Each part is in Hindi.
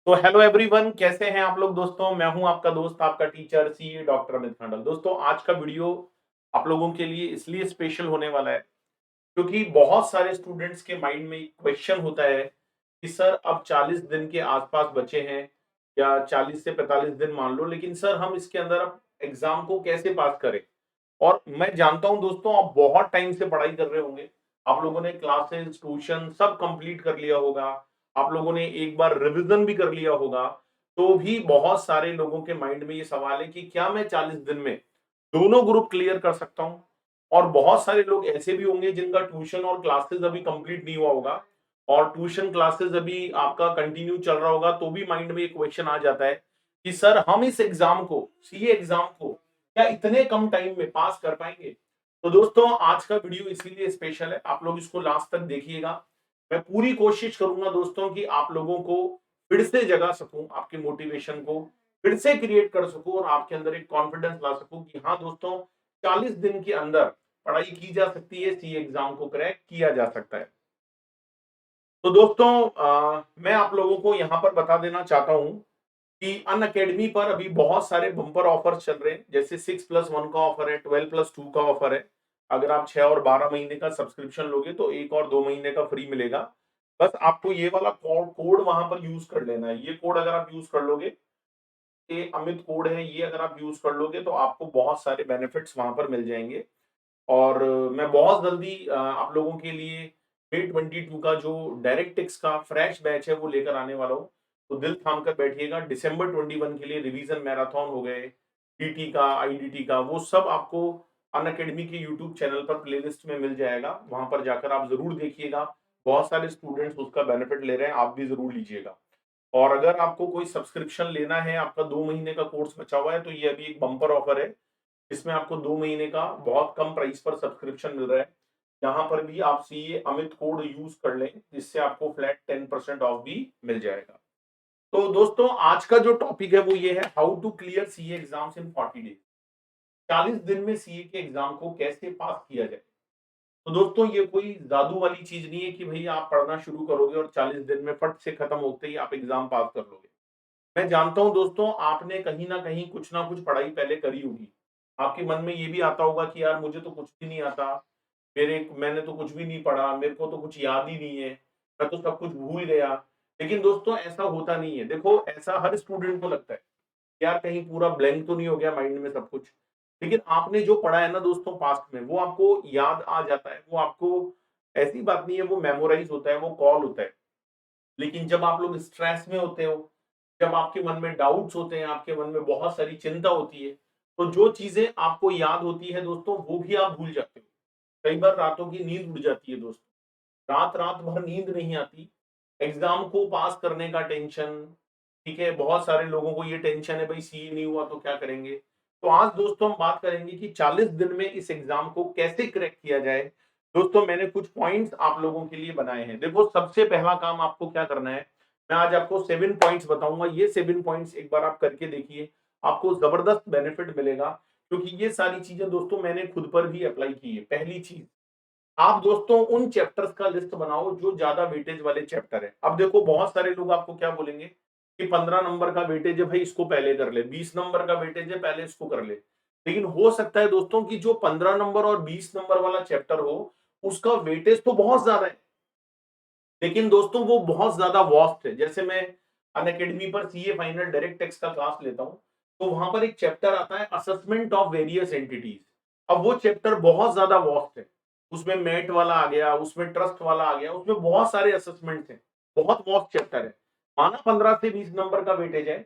तो हेलो एवरीवन, कैसे हैं आप लोग दोस्तों। मैं हूं आपका दोस्त, आपका टीचर सी डॉक्टर अमित खांडल। दोस्तों, आज का वीडियो आप लोगों के लिए इसलिए स्पेशल होने वाला है क्योंकि बहुत सारे स्टूडेंट्स के माइंड में एक क्वेश्चन होता है कि सर अब 40 दिन के आसपास बचे हैं या 40 से 45 दिन मान लो, लेकिन सर हम इसके अंदर अब एग्जाम को कैसे पास करें। और मैं जानता हूं दोस्तों, आप बहुत टाइम से पढ़ाई कर रहे होंगे। आप लोगों ने क्लासेस, ट्यूशन सब कंप्लीट कर लिया होगा। आप लोगों ने एक बार रिवीजन भी कर लिया होगा। तो भी बहुत सारे लोगों के माइंड में ये सवाल है कि क्या मैं 40 दिन में दोनों ग्रुप क्लियर कर सकता हूं। और बहुत सारे लोग ऐसे भी होंगे जिनका ट्यूशन और क्लासेस अभी कंप्लीट नहीं हुआ होगा और ट्यूशन क्लासेस अभी आपका कंटिन्यू चल रहा होगा, तो भी माइंड में एक क्वेश्चन आ जाता है कि सर हम इस एग्जाम को, सीए एग्जाम को क्या इतने कम टाइम में पास कर पाएंगे। तो दोस्तों, आज का वीडियो इसीलिए स्पेशल है, आप लोग इसको लास्ट तक देखिएगा। मैं पूरी कोशिश करूंगा दोस्तों कि आप लोगों को फिर से जगा सकूं, आपके मोटिवेशन को फिर से क्रिएट कर सकूं और आपके अंदर एक कॉन्फिडेंस ला सकूं कि हाँ दोस्तों, 40 दिन के अंदर पढ़ाई की जा सकती है, सी एग्जाम को क्रैक किया जा सकता है। तो दोस्तों, मैं आप लोगों को यहाँ पर बता देना चाहता हूँ कि अन अकेडमी पर अभी बहुत सारे बम्पर ऑफर्स चल रहे हैं। जैसे 6+1 का ऑफर है, 12+2 का ऑफर है। अगर आप 6 और 12 महीने का सब्सक्रिप्शन लोगे तो 1 और 2 महीने का फ्री मिलेगा। बस आपको ये वाला कोड कोड वहां पर यूज कर लेना है। ये कोड अगर आप यूज कर लोगे, ये अमित कोड है, ये अगर आप यूज कर लोगे तो आपको बहुत सारे बेनिफिट्स वहां पर मिल जाएंगे। और मैं बहुत जल्दी आप लोगों के लिए डे 22 का जो डायरेक्टिक्स का फ्रेश बैच है वो लेकर आने वाला हूँ। तो दिल थाम कर बैठिएगा। दिसंबर 21 के लिए रिवीजन मैराथन हो गए, टीटी का, आईडीटी का, वो सब आपको अन अकेडमी के यूट्यूब चैनल पर प्लेलिस्ट में मिल जाएगा। वहां पर जाकर आप जरूर देखिएगा। बहुत सारे स्टूडेंट्स उसका बेनिफिट ले रहे हैं, आप भी जरूर लीजिएगा। और अगर आपको कोई सब्सक्रिप्शन लेना है, आपका 2 महीने का कोर्स बचा हुआ है, तो ये अभी एक बम्पर ऑफर है। इसमें आपको 2 महीने का बहुत कम प्राइस पर सब्सक्रिप्शन मिल रहा है। यहाँ पर भी आप सीए अमित कोड यूज कर लें, जिससे आपको फ्लैट 10% ऑफ भी मिल जाएगा। तो दोस्तों, आज का जो टॉपिक है वो ये है, how to clear CA exams in 40 days. 40 दिन में सीए के एग्जाम को कैसे पास किया जाए। तो दोस्तों, ये कोई जादू वाली चीज नहीं है कि भाई आप पढ़ना शुरू करोगे और 40 दिन में फट से खत्म होते ही आप एग्जाम पास कर लोगे। मैं जानता हूं दोस्तों, आपने कहीं ना कुछ पढ़ाई पहले करी होगी। आपके मन में ये भी आता होगा कि यार मुझे तो कुछ भी नहीं आता, मैंने तो कुछ भी नहीं पढ़ा, मेरे को तो कुछ याद ही नहीं है, मैं तो सब कुछ भूल गया। लेकिन दोस्तों, ऐसा होता नहीं है। देखो, ऐसा हर स्टूडेंट को लगता है, यार कहीं पूरा ब्लैंक तो नहीं हो गया माइंड में सब कुछ। लेकिन आपने जो पढ़ा है ना दोस्तों पास्ट में, वो आपको याद आ जाता है। वो आपको, ऐसी बात नहीं है वो मेमोराइज होता है, वो कॉल होता है। लेकिन जब आप लोग स्ट्रेस में होते हो, जब आपके मन में डाउट्स होते हैं, आपके मन में बहुत सारी चिंता होती है, तो जो चीजें आपको याद होती है दोस्तों, वो भी आप भूल जाते हो। कई बार रातों की नींद उड़ जाती है दोस्तों, रात रात भर नींद नहीं आती। एग्जाम को पास करने का टेंशन, ठीक है, बहुत सारे लोगों को ये टेंशन है, भाई सीए नहीं हुआ तो क्या करेंगे। तो आज दोस्तों हम बात करेंगे कि 40 दिन में इस एग्जाम को कैसे क्रैक किया जाए। दोस्तों, मैंने कुछ पॉइंट्स आप लोगों के लिए बनाए हैं। देखो, सबसे पहला काम आपको क्या करना है, मैं आज आपको 7 पॉइंट्स बताऊंगा। ये 7 पॉइंट्स एक बार आप करके देखिए, आपको जबरदस्त बेनिफिट मिलेगा। क्योंकि ये सारी चीजें दोस्तों मैंने खुद पर भी अप्लाई की है। पहली चीज, आप दोस्तों उन चैप्टर्स का लिस्ट बनाओ जो ज्यादा वेटेज वाले चैप्टर है। अब देखो, बहुत सारे लोग आपको क्या बोलेंगे कि 15 नंबर का वेटेज है, भाई इसको पहले कर ले, 20 नंबर का वेटेज है, पहले इसको कर ले। लेकिन हो सकता है दोस्तों कि जो 15 नंबर और 20 नंबर वाला चैप्टर हो, उसका वेटेज तो बहुत ज्यादा है, लेकिन दोस्तों वो बहुत ज्यादा वास्ट है। जैसे मैं अन अकेडमी पर सीए फाइनल डायरेक्ट टेक्स्ट का क्लास लेता हूं, तो वहां पर एक चैप्टर आता है, असेसमेंट ऑफ वेरियस एंटिटीज। अब वो चैप्टर बहुत ज्यादा वास्ट है। उसमें मेट वाला आ गया, उसमें ट्रस्ट वाला आ गया, उसमें बहुत सारे असेसमेंट हैं। बहुत वास्ट चैप्टर है। माना 15 से 20 नंबर का वेटेज है,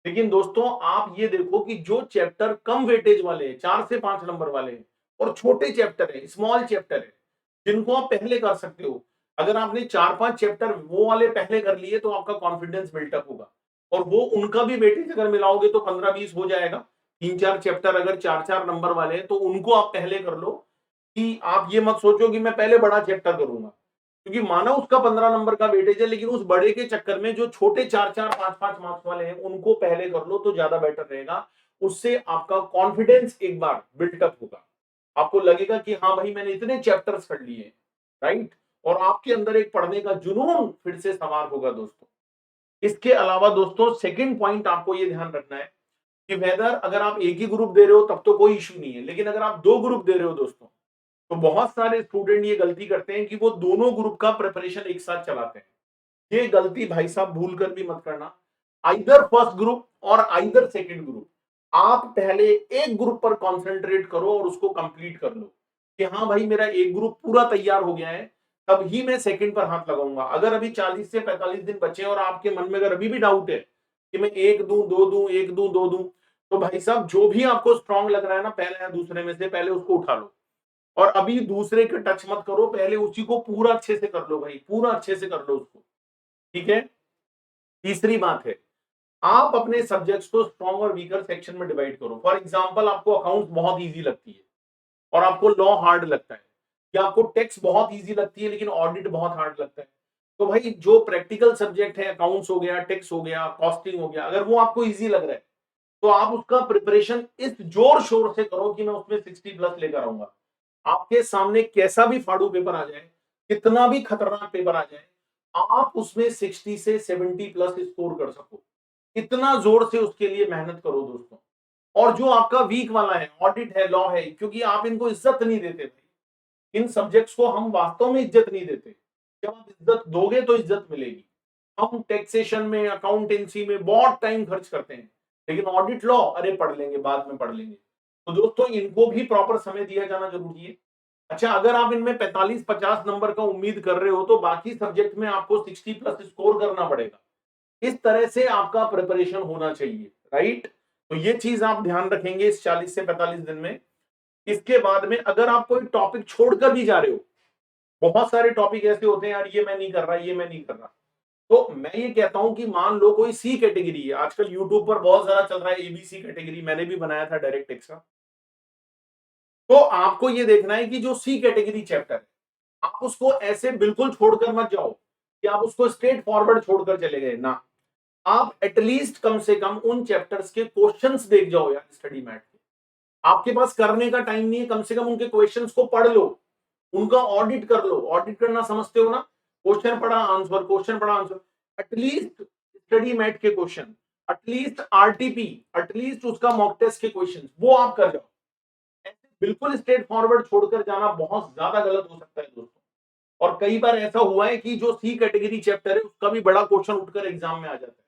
लेकिन दोस्तों आप ये देखो कि जो चैप्टर कम वेटेज वाले हैं, 4 से 5 नंबर वाले हैं, और छोटे चैप्टर है, स्मॉल चैप्टर है, जिनको आप पहले कर सकते हो। अगर आपने 4-5 चैप्टर वो वाले पहले कर लिए, तो आपका कॉन्फिडेंस बिल्टअप होगा। और वो उनका भी वेटेज अगर मिलाओगे तो 15-20 हो जाएगा। 3-4 चैप्टर अगर 4-4 नंबर वाले हैं, तो उनको आप पहले कर लो। कि आप ये मत सोचो कि मैं पहले बड़ा चैप्टर करूंगा, क्योंकि माना उसका 15 नंबर का वेटेज है, लेकिन उस बड़े के चक्कर में जो छोटे 4-4, 5-5 मार्क्स वाले हैं उनको पहले कर लो, तो ज्यादा बेटर रहेगा। उससे आपका कॉन्फिडेंस एक बार बिल्टअप होगा। आपको लगेगा कि हाँ भाई, मैंने इतने चैप्टर्स कर लिए, राइट। और आपके अंदर एक पढ़ने का जुनून फिर से सवार होगा दोस्तों। इसके अलावा दोस्तों सेकंड पॉइंट आपको ये ध्यान रखना है कि वेदर अगर आप एक ही ग्रुप दे रहे हो तब तो कोई इश्यू नहीं है, लेकिन अगर आप दो ग्रुप दे रहे हो दोस्तों, तो बहुत सारे स्टूडेंट ये गलती करते हैं कि वो दोनों ग्रुप का प्रिपरेशन एक साथ चलाते हैं। ये गलती भाई साहब भूल कर भी मत करना। आइदर फर्स्ट ग्रुप और आइदर सेकंड ग्रुप, आप पहले एक ग्रुप पर कंसंट्रेट करो और उसको कंप्लीट कर लो कि हाँ भाई मेरा एक ग्रुप पूरा तैयार हो गया है, तब ही मैं सेकंड पर हाथ लगाऊंगा। अगर अभी 40 से 45 दिन बचे और आपके मन में अगर अभी भी डाउट है कि मैं एक दूं दो दूं एक दूं दो दूं, तो भाई साहब जो भी आपको स्ट्रांग लग रहा है ना पहले या दूसरे में से पहले उसको उठा लो, और अभी दूसरे के टच मत करो, पहले उसी को पूरा अच्छे से कर लो भाई, पूरा अच्छे से कर लो उसको। ठीक है। तीसरी बात है, आप अपने सब्जेक्ट्स को स्ट्रॉन्ग और वीकर सेक्शन में डिवाइड करो। फॉर एग्जांपल आपको अकाउंट्स बहुत इजी लगती है और आपको लॉ हार्ड लगता है, या आपको टैक्स बहुत इजी लगती है लेकिन ऑडिट बहुत हार्ड लगता है, तो भाई जो प्रैक्टिकल सब्जेक्ट है, अकाउंट्स हो गया, टैक्स हो गया, कॉस्टिंग हो गया, अगर वो आपको इजी लग रहा है तो आप उसका प्रिपरेशन इस जोर शोर से करो कि मैं उसमें 60+ लेकर आऊंगा। आपके सामने कैसा भी फाड़ू पेपर आ जाए, कितना भी खतरनाक पेपर आ जाए, आप उसमें 60 से 70+ स्कोर कर सको, इतना जोर से उसके लिए मेहनत करो दोस्तों। और जो आपका वीक वाला है, ऑडिट है, लॉ है, क्योंकि आप इनको इज्जत नहीं देते भाई, इन सब्जेक्ट्स को हम वास्तव में इज्जत नहीं देते। जब आप इज्जत दोगे तो इज्जत मिलेगी। हम टैक्सेशन में, अकाउंटेंसी में बहुत टाइम खर्च करते हैं, लेकिन ऑडिट लॉ अरे पढ़ लेंगे, बाद में पढ़ लेंगे। तो दोस्तों इनको भी प्रॉपर समय दिया जाना जरूरी है। अच्छा, अगर आप इनमें 45-50 नंबर का उम्मीद कर रहे हो तो बाकी सब्जेक्ट में आपको 60+ स्कोर करना पड़ेगा। इस तरह से आपका प्रिपरेशन होना चाहिए, राइट। तो ये चीज आप ध्यान रखेंगे इस 40 से 45 दिन में। इसके बाद में अगर आप कोई टॉपिक छोड़कर भी जा रहे हो, बहुत सारे टॉपिक ऐसे होते हैं यार ये मैं नहीं कर रहा, ये मैं नहीं कर रहा, तो मैं ये कहता हूं कि मान लो कोई सी कैटेगरी है, आजकल यूट्यूब पर बहुत ज्यादा चल रहा है एबीसी कैटेगरी, मैंने भी बनाया था डायरेक्ट टेक्स्ट का। तो आपको ये देखना है कि जो सी कैटेगरी चैप्टर है, आप उसको ऐसे बिल्कुल छोड़कर मत जाओ कि आप उसको स्ट्रेट फॉरवर्ड छोड़कर चले गए ना। आप एटलीस्ट कम से कम उन चैप्टर्स के क्वेश्चंस देख जाओ यार, स्टडी मैट के। आपके पास करने का टाइम नहीं है, कम से कम उनके क्वेश्चंस को पढ़ लो, उनका ऑडिट कर लो। ऑडिट करना समझते हो ना, क्वेश्चन पढ़ा आंसर, क्वेश्चन पढ़ा आंसर, एटलीस्ट स्टडी मैट के क्वेश्चन, एटलीस्ट आरटीपी, एटलीस्ट उसका मॉक टेस्ट के क्वेश्चन वो आप कर जाओ। ऐसे बिल्कुल स्ट्रेट फॉरवर्ड छोड़कर जाना बहुत ज्यादा गलत हो सकता है दोस्तों। और कई बार ऐसा हुआ है कि जो सी कैटेगरी चैप्टर है उसका भी बड़ा क्वेश्चन उठकर एग्जाम में आ जाता है,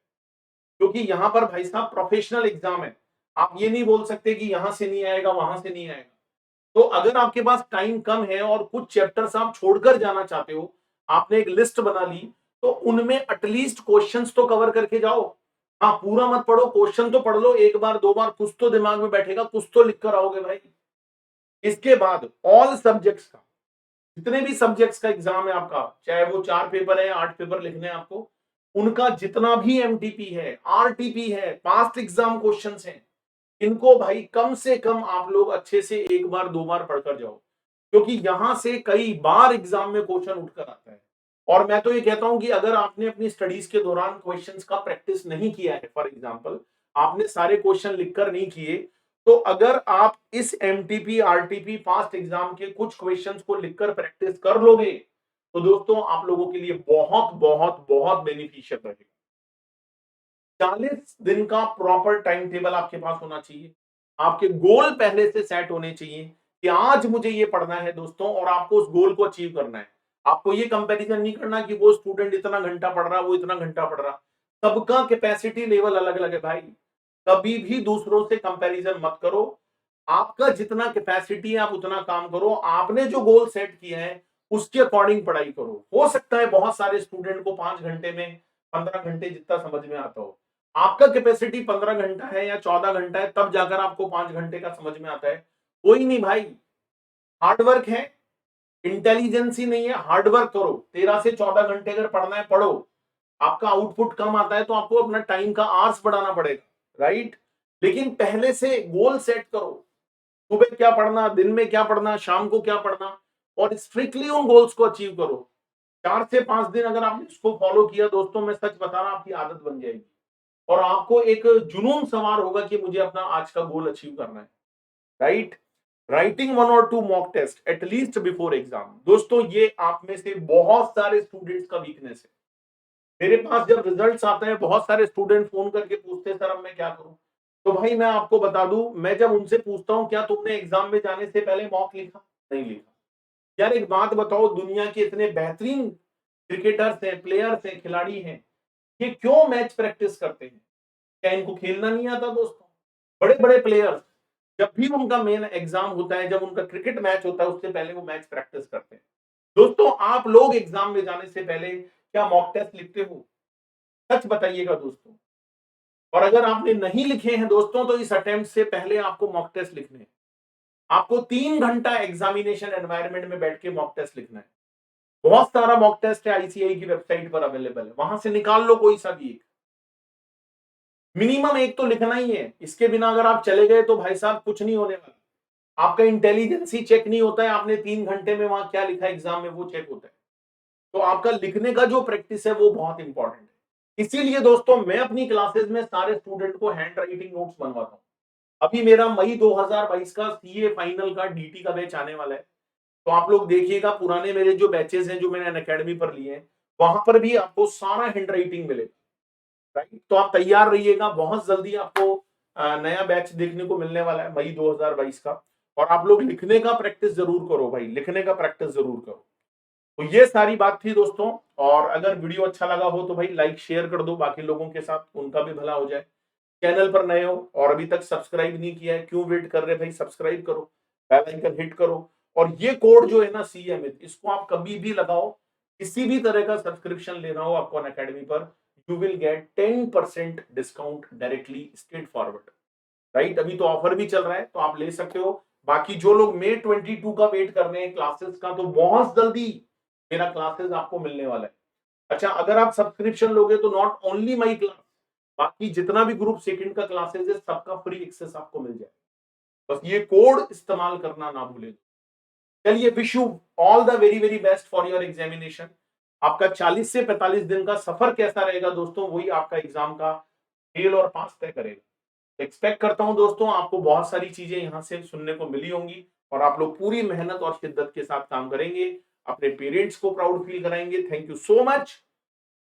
क्योंकि यहां पर भाई साहब प्रोफेशनल एग्जाम है। आप ये नहीं बोल सकते कि यहां से नहीं आएगा, वहां से नहीं आएगा। तो अगर आपके पास टाइम कम है और कुछ चैप्टर्स आप छोड़कर जाना चाहते हो, आपने एक लिस्ट बना ली, तो उनमें एटलीस्ट क्वेश्चंस तो कवर करके जाओ। हाँ, पूरा मत पढ़ो, क्वेश्चन तो पढ़ लो, एक बार दो बार कुछ तो दिमाग में बैठेगा, कुछ तो लिख कर आओगे भाई। इसके बाद ऑल सब्जेक्ट्स का, जितने भी सब्जेक्ट्स का एग्जाम है आपका, चाहे वो 4 पेपर है, 8 पेपर लिखने हैं आपको, उनका जितना भी एमटीपी है, आरटीपी है, पास्ट एग्जाम क्वेश्चंस हैं, इनको भाई कम से कम आप लोग अच्छे से एक बार दो बार पढ़कर जाओ, क्योंकि यहां से कई बार एग्जाम में क्वेश्चन उठकर आता है। और मैं तो ये कहता हूं कि अगर आपने अपनी स्टडीज के दौरान क्वेश्चंस का प्रैक्टिस नहीं किया है, फॉर एग्जांपल आपने सारे क्वेश्चन लिखकर नहीं किए, तो अगर आप इस एमटीपी आरटीपी पास्ट एग्जाम के कुछ क्वेश्चंस को लिखकर प्रैक्टिस कर लोगे, तो दोस्तों आप लोगों के लिए बहुत बहुत बहुत बेनिफिशियल रहेगा। 40 दिन का प्रॉपर टाइम टेबल आपके पास होना चाहिए। आपके गोल पहले से सेट होने चाहिए कि आज मुझे ये पढ़ना है दोस्तों, और आपको उस गोल को अचीव करना है। आपको ये कंपैरिजन नहीं करना कि वो स्टूडेंट इतना घंटा पढ़ रहा, वो इतना घंटा पढ़ रहा। सबका कैपेसिटी लेवल अलग-अलग है भाई। कभी भी दूसरों से कंपैरिजन मत करो। आपका जितना कैपेसिटी है आप उतना काम करो। आपने जो गोल सेट किया है उसके अकॉर्डिंग पढ़ाई करो। हो सकता है बहुत सारे स्टूडेंट को 5 घंटे में 15 घंटे जितना समझ में आता हो। आपका कैपेसिटी 15 घंटा है या 14 घंटा है, तब जाकर आपको 5 घंटे का समझ में आता है। कोई नहीं भाई, हार्ड वर्क है, इंटेलिजेंस ही नहीं है, हार्ड वर्क करो। 13 से 14 घंटे अगर पढ़ना है पढ़ो। आपका आउटपुट कम आता है तो आपको अपना टाइम का आवर्स बढ़ाना पड़ेगा, राइट। लेकिन पहले से गोल सेट करो, सुबह क्या पढ़ना, दिन में क्या पढ़ना, शाम को क्या पढ़ना, और स्ट्रिक्टली उन गोल्स को अचीव करो। 4 से 5 दिन अगर आपने इसको फॉलो किया दोस्तों, मैं सच बता रहा हूं आपकी आदत बन जाएगी और आपको एक जुनून सवार होगा कि मुझे अपना आज का गोल अचीव करना है, राइट। राइटिंग 1 और 2 mock test at least before exam, दोस्तों ये आप में से बहुत सारे स्टूडेंट्स का वीकनेस है। मेरे पास जब रिजल्ट्स आते हैं बहुत सारे स्टूडेंट फोन करके पूछते हैं सर अब मैं क्या करूं। तो भाई मैं आपको बता दूं, मैं जब उनसे पूछता हूं क्या तुमने एग्जाम में जाने से पहले मॉक लिखा? नहीं लिखा। यार एक बात बताओ, दुनिया के इतने बेहतरीन क्रिकेटर्स हैं, प्लेयर्स हैं, खिलाड़ी हैं, ये क्यों मैच प्रैक्टिस करते हैं? क्या इनको खेलना नहीं आता दोस्तों? बड़े बड़े प्लेयर्स जब भी उनका मेन एग्जाम होता है, जब उनका क्रिकेट मैच होता है, उससे पहले वो मैच प्रैक्टिस करते हैं। दोस्तों आप लोग एग्जाम में जाने से पहले क्या मॉक टेस्ट लिखते हो? सच बताइएगा दोस्तों। और अगर आपने नहीं लिखे हैं दोस्तों, तो इस अटेम्प्ट से पहले आपको मॉक टेस्ट लिखने हैं। आपको 3 घंटा एग्जामिनेशन एनवायरनमेंट में बैठ के मॉक टेस्ट लिखना है। बहुत सारा मॉक टेस्ट है, आईसीआई की वेबसाइट पर अवेलेबल है, वहां से निकाल लो कोई सा भी एक। मिनिमम एक तो लिखना ही है, इसके बिना अगर आप चले गए तो भाई साहब कुछ नहीं होने वाला। आपका इंटेलिजेंस ही चेक नहीं होता है, आपने 3 घंटे में वहां क्या लिखा एग्जाम में वो चेक होता है। तो आपका लिखने का जो प्रैक्टिस है वो बहुत इंपॉर्टेंट है। इसीलिए दोस्तों मैं अपनी क्लासेस में सारे स्टूडेंट को हैंड राइटिंग नोट्स बनवाता हूँ। अभी मेरा मई 2022 का सीए फाइनल का डीटी का बैच आने वाला है। तो आप लोग देखिएगा, पुराने मेरे जो बैचेस हैं जो मैंने अनअकैडमी पर लिए हैं, वहां पर भी आपको सारा हैंड राइटिंग मिलेगा। राइट, तो आप तैयार रहिएगा, बहुत जल्दी आपको नया बैच देखने को मिलने वाला है मई 2022 का। और आप लोग लिखने का प्रैक्टिस जरूर करो भाई, लिखने का प्रैक्टिस जरूर करो। तो ये सारी बात थी दोस्तों। और अगर वीडियो अच्छा लगा हो तो भाई लाइक शेयर कर दो बाकी लोगों के साथ, उनका भी भला हो जाए। चैनल पर नए हो और अभी तक सब्सक्राइब नहीं किया है, क्यों वेट कर रहे भाई, सब्सक्राइब करो, बेल आइकन हिट करो। और ये कोड जो है ना सीएमएथ, इसको आप कभी भी लगाओ, किसी भी तरह का सब्सक्रिप्शन लेना हो आपको अनअकैडमी पर, you will get 10% discount directly straight forward. Right, अभी तो ऑफर भी चल रहा है तो आप ले सकते हो। बाकी जो लोग May 22 का वेट कर रहे हैं क्लासेस का, तो बहुत जल्दी मेरा क्लासेस आपको मिलने वाला है। अच्छा, अगर आप सब्सक्रिप्शन लोगे तो नॉट ओनली माई क्लास, बाकी जितना भी ग्रुप सेकंड का क्लासेस है सबका फ्री एक्सेस आपको मिल जाएगा। बस ये कोड इस्तेमाल करना ना भूलें। चलिए, wish you all the very very best for your examination. आपका 40 से 45 दिन का सफर कैसा रहेगा दोस्तों, वही आपका एग्जाम का फेल और पास तय करेगा। एक्सपेक्ट करता हूं दोस्तों आपको बहुत सारी चीजें यहां से सुनने को मिली होंगी, और आप लोग पूरी मेहनत और शिद्दत के साथ काम करेंगे, अपने पेरेंट्स को प्राउड फील कराएंगे। Thank you so much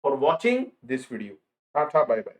for watching this video. Tata, bye bye.